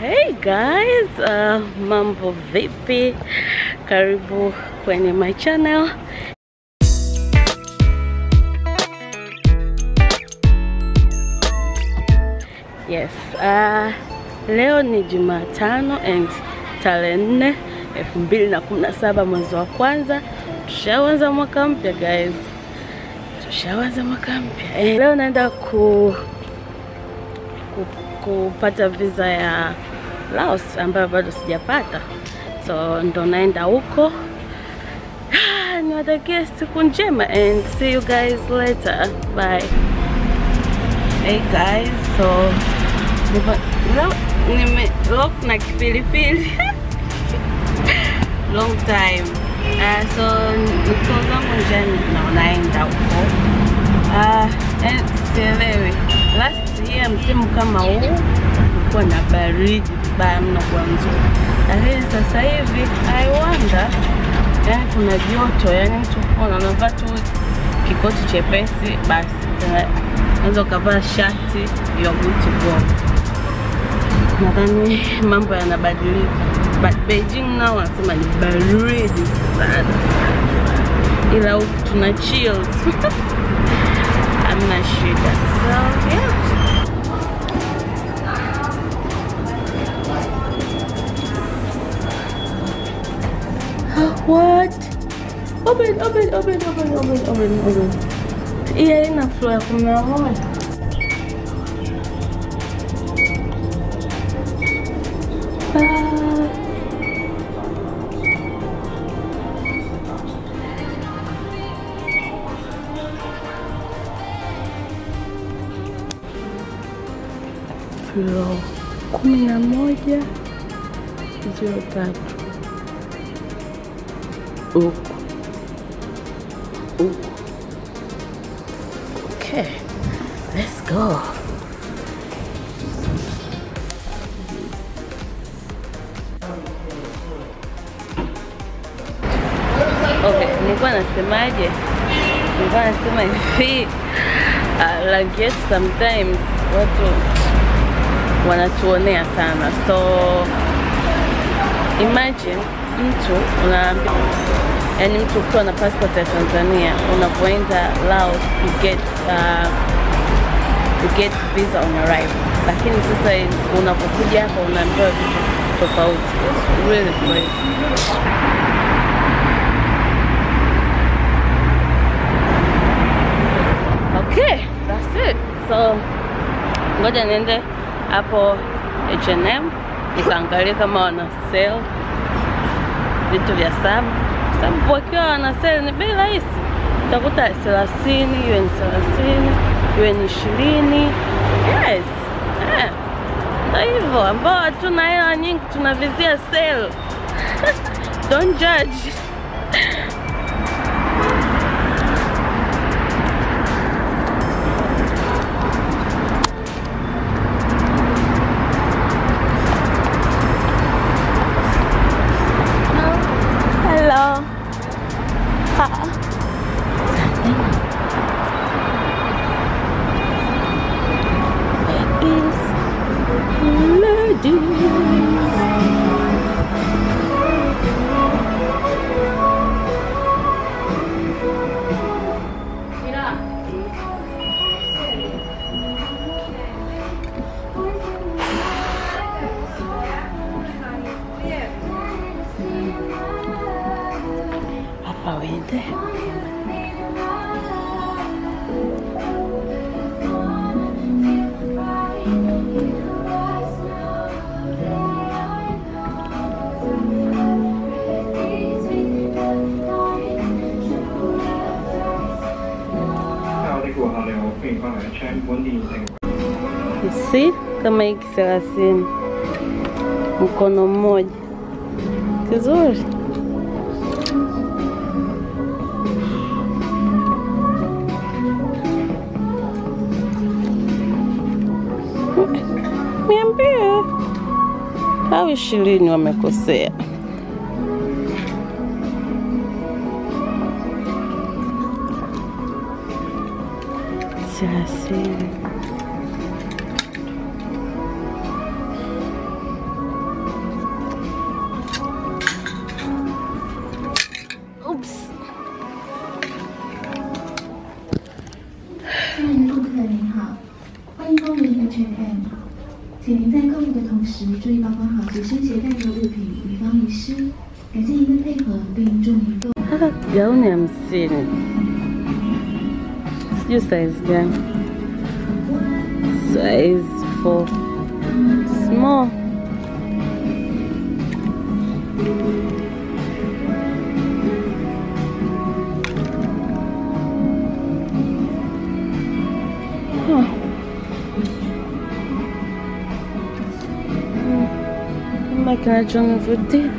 Hey guys, mambo vipi? Karibu kwenye my channel. Yes, leo ni Jumatano and tarehe 4, 2017 mwezi wa kwanza. Tushaanza mwaka mpya guys. Tushaanza mwaka mpya. Leo naenda kupata visa ya Laos ambayo bado sijapata. So ndo naenda huko. Niwatakie siku njema and see you guys later. Bye. Hey guys, so nimelock na kipilipili. Long time. So niko zangu njani na naenda huko. Sielewi. Last year msimu kama huu kulikuwa na baridi vibaya mno kwa mzuri. Lakini sasa hivi I wonder, yani kuna joto, yani mtu unavaa tu kikoti chepesi basi unaweza kuvaa shati, you're good to go. Nadhani mambo yanabadilika. But Beijing nao wanasema ni baridi sana. Ila huku tuna chill. Hamna shida. So yeah. What? Open. Yeah, ina flow ya 11. Flow 11 03 huku. Okay, let's go. Okay, nilikuwa nasemaje? Nilikuwa nasema hivi, like yes, sometimes watu wanatuonea sana. So imagine mtu unaambia, yani mtu ukiwa na passport ya Tanzania unapoenda Laos you get visa on arrival, lakini sasa unapokuja hapa unaambiwa vitu tofauti. It's really crazy. Okay, that's it. So ngoja niende hapo H&M nikaangalia kama wana sale vitu vya sababu wakiwa wana sale ni bei rahisi. Utakuta 30, iwe ni 30, iwe ni 20. Yes. Ndio hivyo ambao hatuna hela nyingi tunavizia sale. Don't judge. Hello. Hapa wende. You see? Kama hiki 30 mkono mmoja kizuri. Niambie au 20 wamekosea. Sasa 客户的同时，注意保管好随身携带的物品，以防遗失。感谢您的配合，并祝您购物。Gauni 50. Sijui size gani. Size 4. Small. Kinachonivutia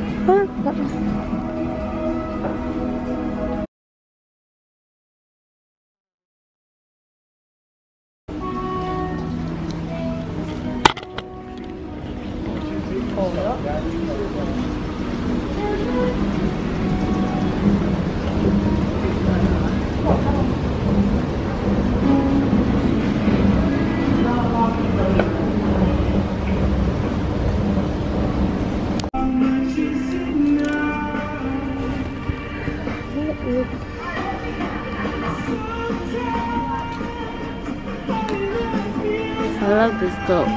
I love this top.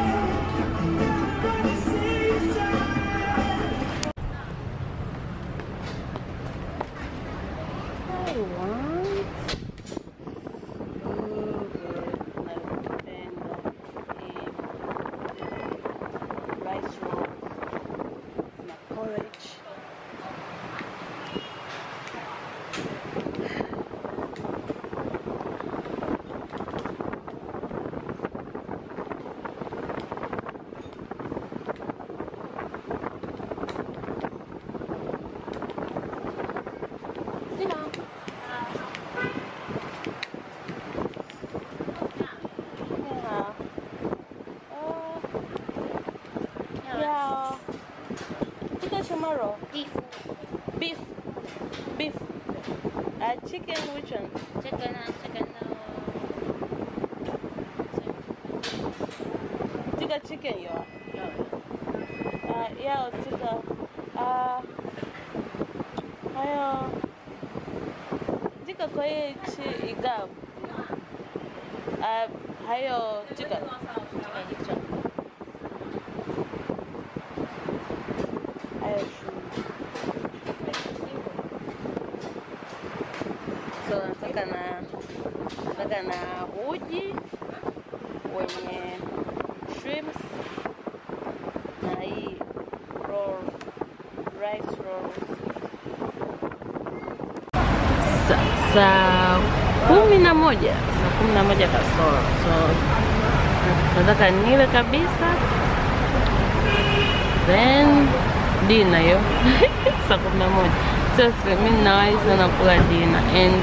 Rice rolls, porridge. Tomorrow. Beef. Chicken, which one? Chicken. Chicken, yo. Yeah, chicken. Chicken kwa hii igao. Hayo chicken. So nataka na uji wenye shrimps na hii rice rolls. Saa 11 kasoro. So nataka nile kabisa, then dinner yo. Saa 11. Seriously, mimi nawahi sana kula dinner, and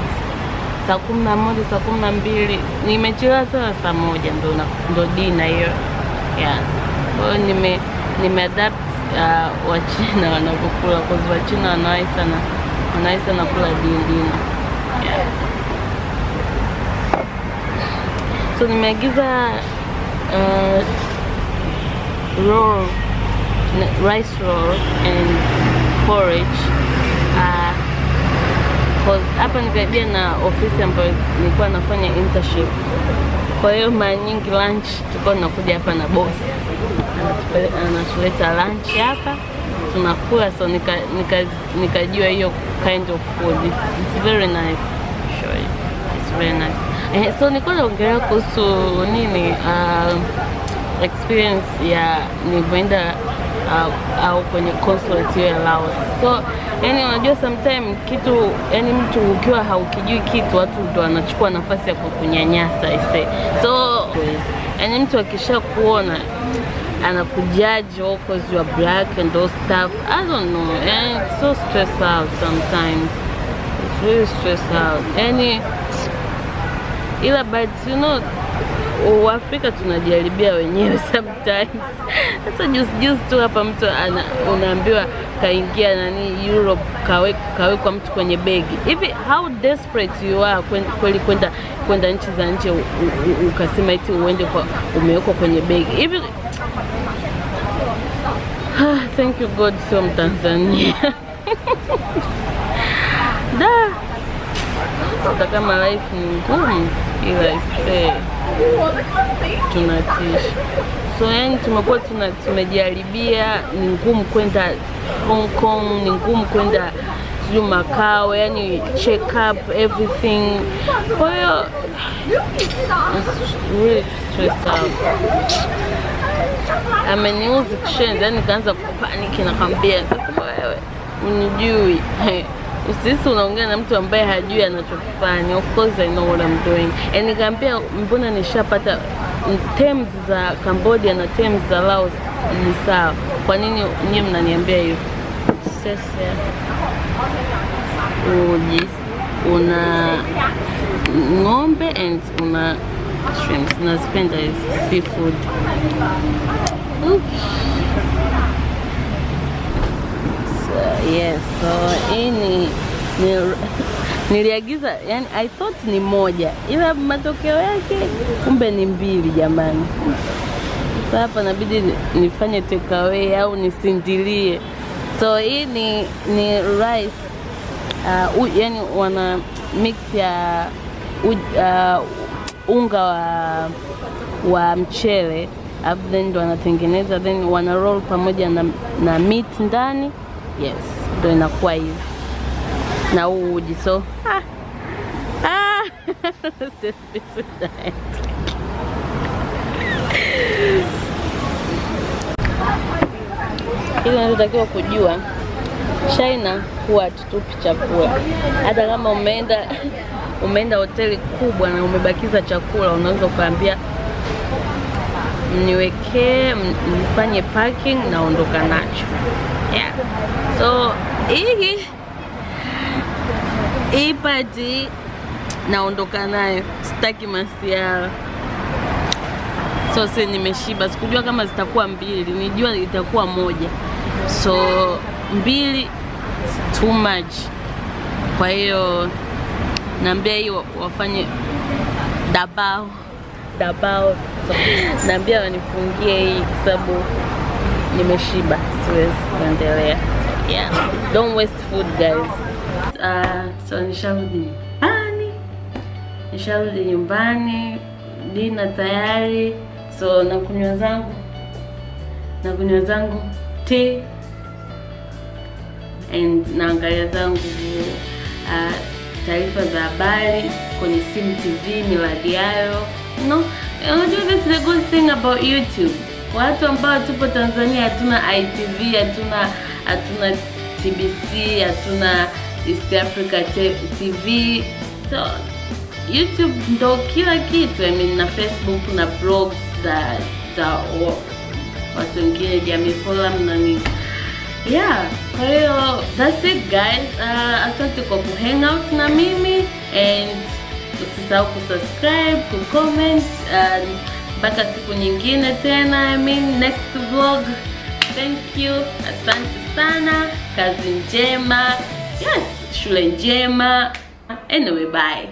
saa 11, saa 12 nimechelewa sana, saa 1 ndo dinner hiyo. Yeah. Kwa hiyo nimeadapt Wachina wanapokula, kwa sababu Wachina wanawahi sana kula dinner. Yeah. So nimeagiza rice roll and porridge. Cause hapa nikaribia na ofisi ambayo nilikuwa nafanya internship. Kwa hiyo mara nyingi lunch tulikuwa tunakuja hapa na boss. Anatuleta lunch hapa, tunakula. So nikajua hiyo kind of food. It's very nice. Sure. It's very nice. So nilikuwa naongelea kuhusu nini experience ya nilipoenda au kwenye consulate ya Laos. So yani unajua sometimes kitu, yani mtu ukiwa haukijui kitu, watu ndo wanachukua nafasi ya kukunyanyasa ise. So yani mtu akisha kuona anakujudge because you are black and those stuff, I don't know, and it's so stressed out sometimes. It's really stressed out. Yani ila but you know, Afrika tunajaribia wenyewe sometimes. Sasa just tu hapa mtu unaambiwa kaingia nani Europe, kawekwa mtu kwenye begi. Hivi how desperate you are kwenda nchi za nje, ukasema eti uende kwa umewekwa kwenye begi. Hivi thank you God, sio Mtanzania. Hata kama life ni ngumu, ila tunatisha. So yani tumekuwa tumejaribia, ni ngumu kwenda Hong Kong, ni ngumu kwenda Macau, yani check up everything. Kwa hiyo really stressed out. Ameniuzi kishenzi, yani nikaanza kupanic na kambia sasa wewe unijui. Usisi unaongea na mtu ambaye hajui anachofanya. Of course I know what I'm doing. And nikamwambia mbona nishapata terms za Cambodia na terms za Laos ni sawa. Kwa nini nyinyi mnaniambia hivyo? Sasa uji una ng'ombe and una shrimps. Nazipenda seafood. Yes, so hii niliagiza, yani I thought ni moja, ila matokeo yake kumbe ni mbili jamani. Sasa hapa inabidi nifanye take away au nisindilie. So hii ni rice, yani wana mix ya unga wa mchele, then ndo wanatengeneza, then wana roll pamoja na meat ndani. Yes, ndo inakuwa hivi na uji. So ile natakiwa kujua, China huwa tutupi chakula. Hata kama umeenda hoteli kubwa na umebakiza chakula, unaweza kuambia mniwekee, mfanye packing na ondoka nacho. Yeah. So hii party naondoka nayo, sitaki masiara. So sasa nimeshiba, sikujua kama zitakuwa mbili, nijua itakuwa moja. So mbili too much. Kwa hiyo naambia hiyo wafanye dabao. So, naambia wanifungie hii kwa sababu nimeshiba, siwezi kuendelea. Yeah, don't waste food guys. So nisharudi nyumbani, dinner tayari. So nakunywa zangu tea and naangalia zangu taarifa za habari kwenye Sim TV, Miladi Yayo. No, that's the good thing about YouTube. Watu ambao tupo Tanzania hatuna ITV, hatuna TBC, hatuna East Africa TV. So YouTube ndo kila kitu. I mean, na Facebook na blogs za watu wengine, Jamii Forum na nini. Yeah, kwa hiyo that's it guys. Asante kwa kuhang out na mimi, and usisahau kusubscribe, kucomment. Mpaka siku nyingine tena, I mean next vlog. Thank you, asante sana, kazi njema, yes, shule njema. Anyway, bye.